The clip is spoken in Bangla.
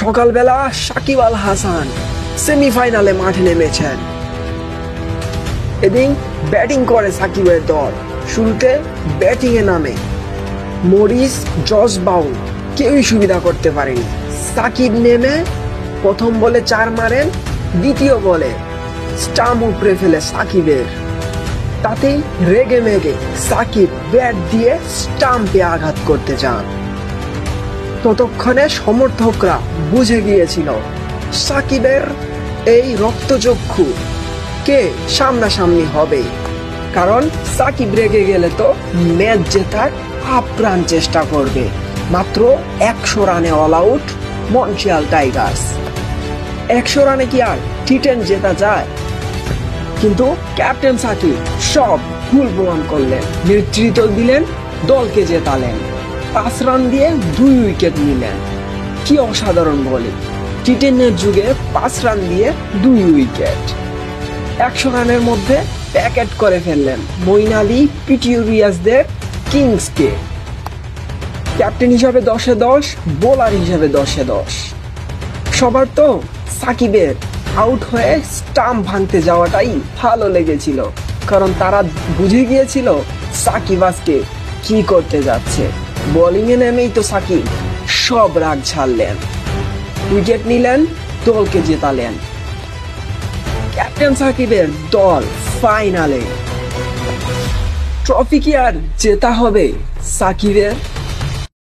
সকালবেলা সাকিব আল হাসান সেমিফাইনালে মাঠে নেমেছেন। এদিন ব্যাটিং করে সাকিবের দল। শুরুতে ব্যাটিং এ নামে মরিস, জস বাউল কেউই সুবিধা করতে পারেনি। সাকিব নেমে প্রথম বলে 4 মারেন, দ্বিতীয় বলে স্টাম্প উপড়ে ফেলে সাকিবের। তাতেই রেগে মেগে সাকিব ব্যাট দিয়ে স্টাম্পে আঘাত করতে যান। ততক্ষণে সমর্থকরা বুঝে গিয়েছিল সাকিবের এই রক্তচক্ষু কে সামনাসামনি হবে, কারণ সাকিব রেগে গেলে তো ম্যাচ জেতার আপ্রাণ চেষ্টা করবে। মাত্র 100 রানে অল আউট মন্ট্রিয়াল টাইগার্স। 100 রানে কি আর টি10 জেতা যায়? কিন্তু ক্যাপ্টেন সাকিব সব ভুল প্রমাণ করলেন, নেতৃত্ব দিলেন, দলকে জেতালেন। 5 রান দিয়ে 2 উইকেট নিলেন। কি অসাধারণ বলে! টি10 যুগে 5 রান দিয়ে 2 উইকেট। 100 রানের মধ্যে প্যাকেট করে ফেললেন মঈন আলী, পিটিউরিয়াসদের কিংসকে। ক্যাপ্টেন হিসাবে 10-এ 10, বোলার হিসাবে 10-এ 10। সবার তো সাকিবের আউট হয়ে স্টাম্প ভাঙতে যাওয়াটাই ভালো লেগেছিল, কারণ তারা বুঝে গিয়েছিল সাকিব আজকে কি করতে যাচ্ছে। বোলিং এ নেমেই তো সাকিব সব রাগ ছাড়লেন, উইকেট নিলেন, দলকে জেতালেন। ক্যাপ্টেন সাকিবের দল ফাইনালে। ট্রফি কি আর জেতা হবে সাকিবের?